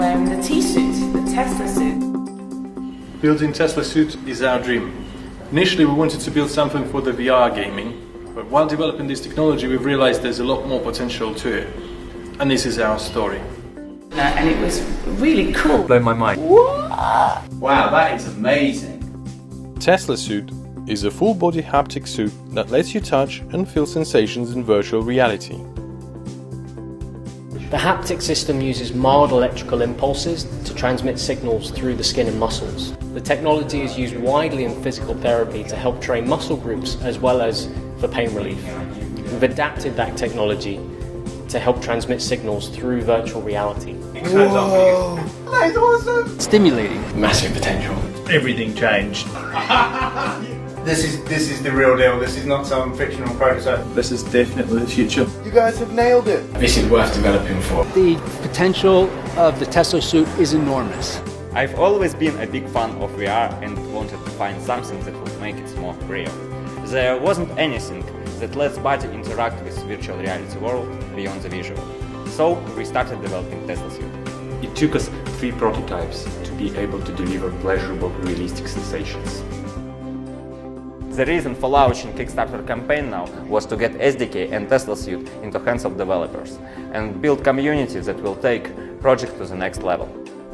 wearing the T-suit, the Tesla suit. Building Tesla suit is our dream. Initially we wanted to build something for the VR gaming, but while developing this technology we've realized there's a lot more potential to it. And this is our story. And it was really cool. Blown my mind. Wow, that is amazing. Tesla suit is a full-body haptic suit that lets you touch and feel sensations in virtual reality. The haptic system uses mild electrical impulses to transmit signals through the skin and muscles. The technology is used widely in physical therapy to help train muscle groups as well as for pain relief. We've adapted that technology to help transmit signals through virtual reality. Whoa! That's awesome! Stimulating. Massive potential. Everything changed. This is the real deal. This is not some fictional prototype. This is definitely the future. You guys have nailed it. This is worth developing for. The potential of the Tesla suit is enormous. I've always been a big fan of VR and wanted to find something that would make it more real. There wasn't anything that lets body interact with virtual reality world beyond the visual. So we started developing Tesla suit. It took us 3 prototypes to be able to deliver pleasurable, realistic sensations. The reason for launching Kickstarter campaign now was to get SDK and Tesla suit into hands of developers and build community that will take project to the next level.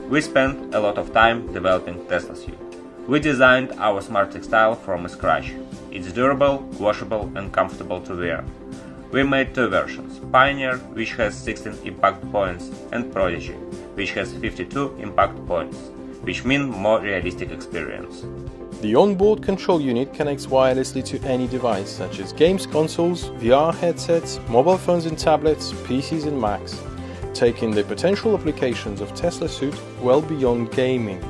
We spent a lot of time developing Tesla suit. We designed our smart textile from scratch. It's durable, washable and comfortable to wear. We made 2 versions, Pioneer, which has 16 impact points, and Prodigy, which has 52 impact points, which mean more realistic experience. The onboard control unit connects wirelessly to any device such as games consoles, VR headsets, mobile phones and tablets, PCs and Macs, taking the potential applications of Tesla suit well beyond gaming.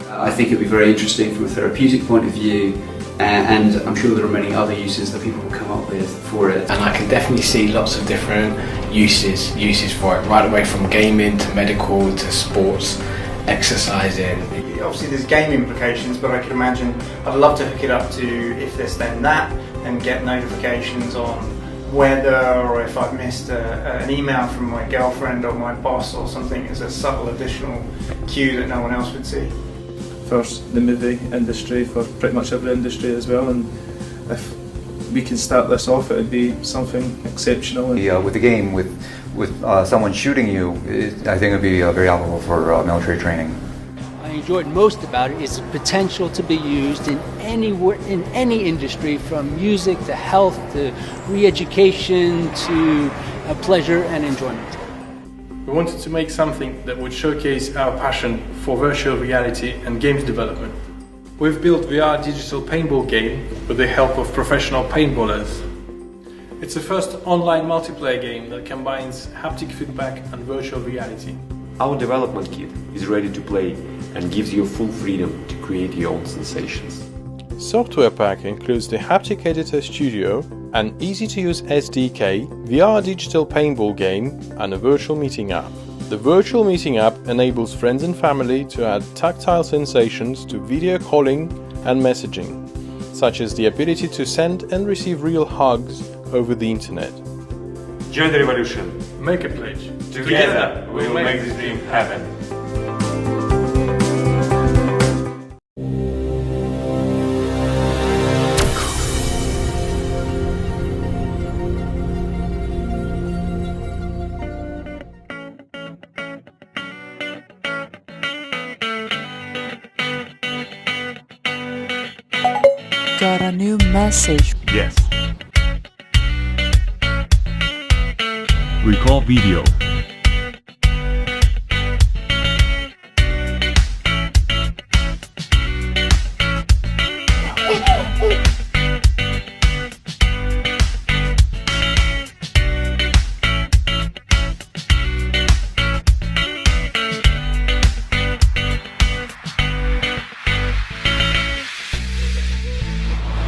I think it would be very interesting from a therapeutic point of view, and I'm sure there are many other uses that people will come up with for it. And I can definitely see lots of different uses for it, right away from gaming to medical to sports, exercising. Obviously there's game implications, but I could imagine I'd love to hook it up to if this then that and get notifications on weather, or if I've missed an email from my girlfriend or my boss or something as a subtle additional cue that no one else would see. First, the movie industry, for pretty much every industry as well, and if we can start this off, it would be something exceptional. With the game, with someone shooting you, I think it would be very helpful for military training. I enjoyed most about it is the potential to be used in any industry, from music to health to re-education to pleasure and enjoyment. We wanted to make something that would showcase our passion for virtual reality and games development. We've built VR digital paintball game with the help of professional paintballers. It's the first online multiplayer game that combines haptic feedback and virtual reality. Our development kit is ready to play and gives you full freedom to create your own sensations. Software pack includes the Haptic Editor Studio, an easy-to-use SDK, VR digital paintball game, and a virtual meeting app. The virtual meeting app enables friends and family to add tactile sensations to video calling and messaging, such as the ability to send and receive real hugs over the internet. Join the revolution. Make a pledge. Together we will make this dream happen. Got a new message. Yes. Record video.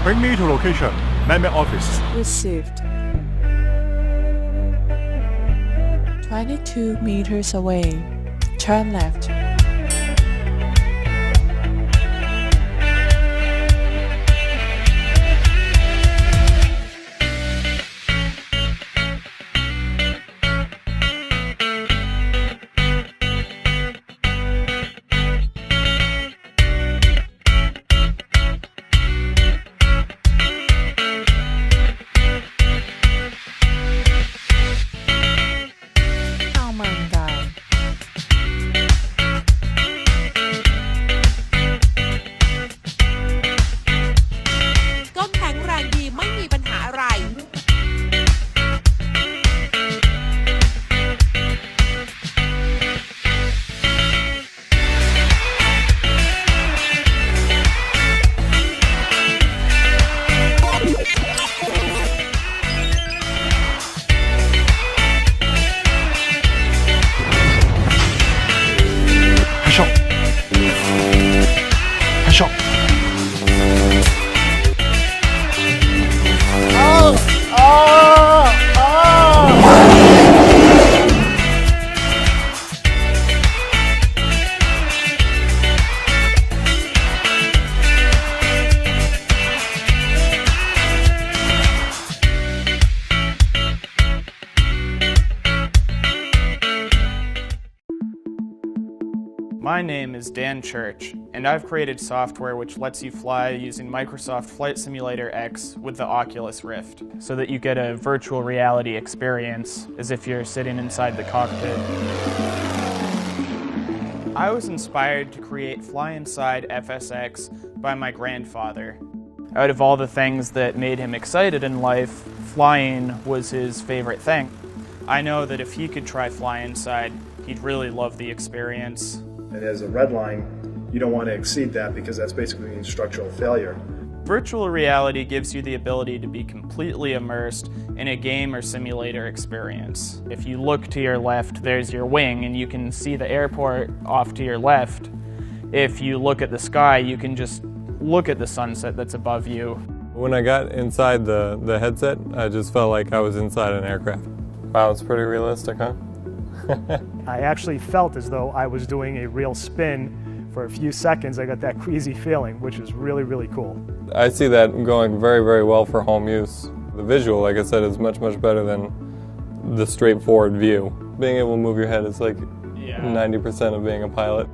Bring me to location. Meme office. Received. 22 meters away. Turn left. My name is Dan Church, and I've created software which lets you fly using Microsoft Flight Simulator X with the Oculus Rift, so that you get a virtual reality experience as if you're sitting inside the cockpit. I was inspired to create Fly Inside FSX by my grandfather. Out of all the things that made him excited in life, flying was his favorite thing. I know that if he could try Fly Inside, he'd really love the experience. And as a red line, you don't want to exceed that because that's basically structural failure. Virtual reality gives you the ability to be completely immersed in a game or simulator experience. If you look to your left, there's your wing, and you can see the airport off to your left. If you look at the sky, you can just look at the sunset that's above you. When I got inside the headset, I just felt like I was inside an aircraft. Wow, it's pretty realistic, huh? I actually felt as though I was doing a real spin. For a few seconds, I got that queasy feeling, which is really, really cool. I see that going very, very well for home use. The visual, like I said, is much, much better than the straightforward view. Being able to move your head is like 90% of being a pilot.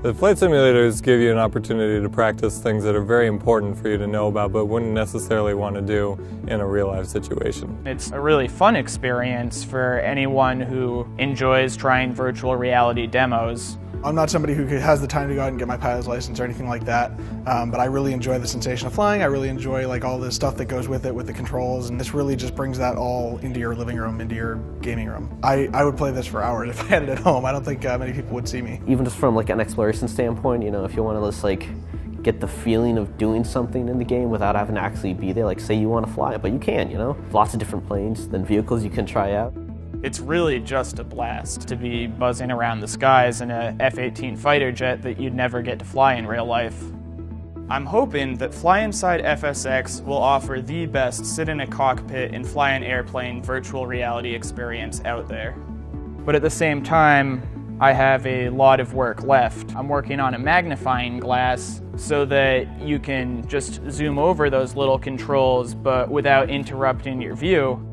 The flight simulators give you an opportunity to practice things that are very important for you to know about, but wouldn't necessarily want to do in a real-life situation. It's a really fun experience for anyone who enjoys trying virtual reality demos. I'm not somebody who has the time to go out and get my pilot's license or anything like that, but I really enjoy the sensation of flying. I really enjoy like all the stuff that goes with it, with the controls, and this really just brings that all into your living room, into your gaming room. I would play this for hours if I had it at home. I don't think many people would see me. Even just from like an exploration standpoint, you know, if you want to just like get the feeling of doing something in the game without having to actually be there, like say you want to fly, but you can, you know. Lots of different planes and vehicles you can try out. It's really just a blast to be buzzing around the skies in a F-18 fighter jet that you'd never get to fly in real life. I'm hoping that Fly Inside FSX will offer the best sit in a cockpit and fly an airplane virtual reality experience out there. But at the same time, I have a lot of work left. I'm working on a magnifying glass so that you can just zoom over those little controls but without interrupting your view.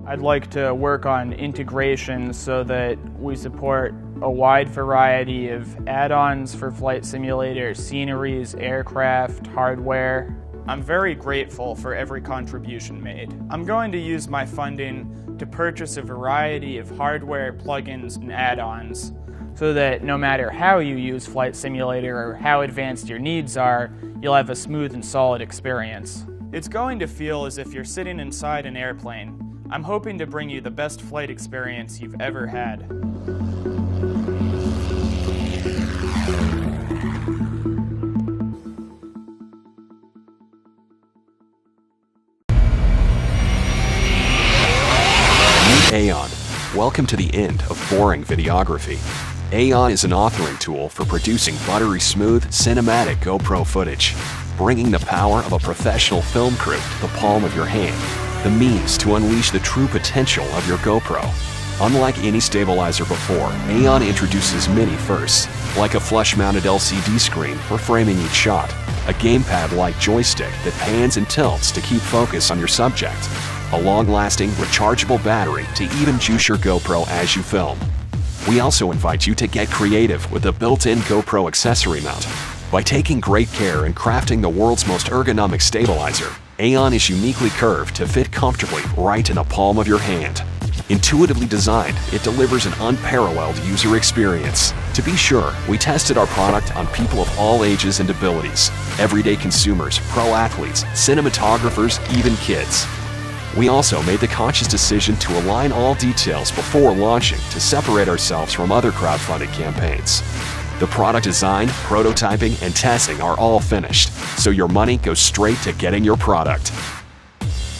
I'd like to work on integration so that we support a wide variety of add-ons for flight simulators, sceneries, aircraft, hardware. I'm very grateful for every contribution made. I'm going to use my funding to purchase a variety of hardware, plugins, and add-ons so that no matter how you use Flight Simulator or how advanced your needs are, you'll have a smooth and solid experience. It's going to feel as if you're sitting inside an airplane. I'm hoping to bring you the best flight experience you've ever had. Meet Aeon. Welcome to the end of boring videography. Aeon is an authoring tool for producing buttery smooth, cinematic GoPro footage, bringing the power of a professional film crew to the palm of your hand. The means to unleash the true potential of your GoPro. Unlike any stabilizer before, Aeon introduces many firsts, like a flush-mounted LCD screen for framing each shot, a gamepad-like joystick that pans and tilts to keep focus on your subject, a long-lasting, rechargeable battery to even juice your GoPro as you film. We also invite you to get creative with a built-in GoPro accessory mount. By taking great care in crafting the world's most ergonomic stabilizer, Aeon is uniquely curved to fit comfortably right in the palm of your hand. Intuitively designed, it delivers an unparalleled user experience. To be sure, we tested our product on people of all ages and abilities, everyday consumers, pro athletes, cinematographers, even kids. We also made the conscious decision to align all details before launching to separate ourselves from other crowdfunded campaigns. The product design, prototyping, and testing are all finished, so your money goes straight to getting your product.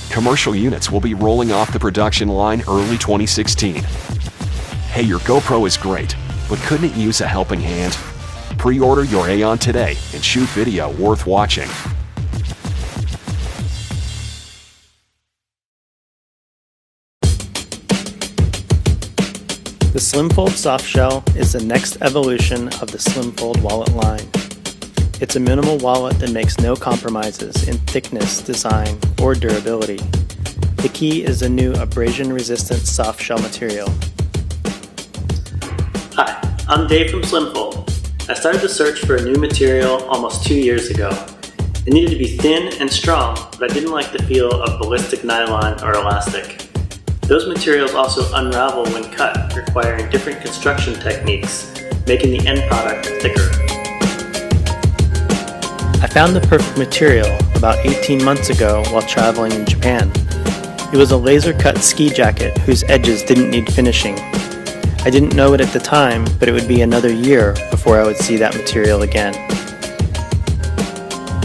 Commercial units will be rolling off the production line early 2016. Hey, your GoPro is great, but couldn't it use a helping hand? Pre-order your Aeon today and shoot video worth watching. The SlimFold Softshell is the next evolution of the SlimFold wallet line. It's a minimal wallet that makes no compromises in thickness, design, or durability. The key is the new abrasion-resistant softshell material. Hi, I'm Dave from Slimfold. I started the search for a new material almost 2 years ago. It needed to be thin and strong, but I didn't like the feel of ballistic nylon or elastic. Those materials also unravel when cut, requiring different construction techniques, making the end product thicker. I found the perfect material about 18 months ago while traveling in Japan. It was a laser-cut ski jacket whose edges didn't need finishing. I didn't know it at the time, but it would be another year before I would see that material again.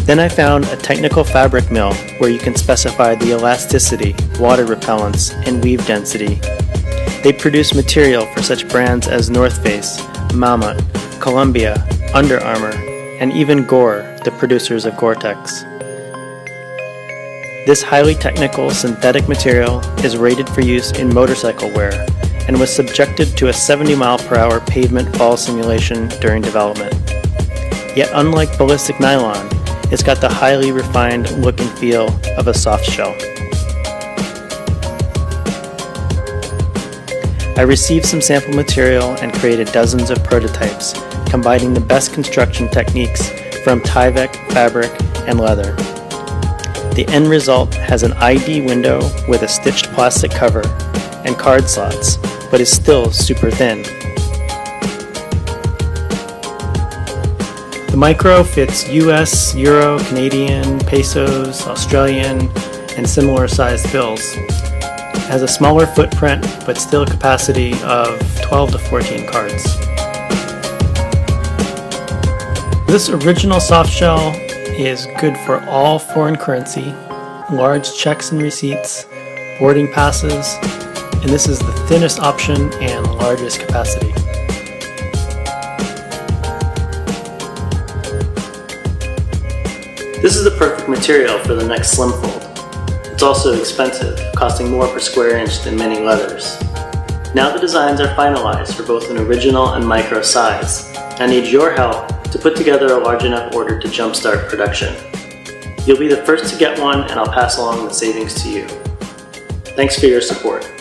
Then I found a technical fabric mill where you can specify the elasticity, water repellence, and weave density. They produce material for such brands as North Face, Mammoth, Columbia, Under Armour, and even Gore, the producers of Gore-Tex. This highly technical synthetic material is rated for use in motorcycle wear and was subjected to a 70-mile-per-hour pavement fall simulation during development. Yet unlike ballistic nylon, it's got the highly refined look and feel of a soft shell. I received some sample material and created dozens of prototypes, combining the best construction techniques from Tyvek, fabric, and leather. The end result has an ID window with a stitched plastic cover and card slots, but is still super thin. The Micro fits US, Euro, Canadian, pesos, Australian, and similar sized bills. It has a smaller footprint, but still a capacity of 12 to 14 cards. This original soft shell is good for all foreign currency, large checks and receipts, boarding passes, and this is the thinnest option and largest capacity. This is the perfect material for the next Slimfold. It's also expensive, costing more per square inch than many leathers. Now the designs are finalized for both an original and micro size. I need your help to put together a large enough order to jumpstart production. You'll be the first to get one, and I'll pass along the savings to you. Thanks for your support.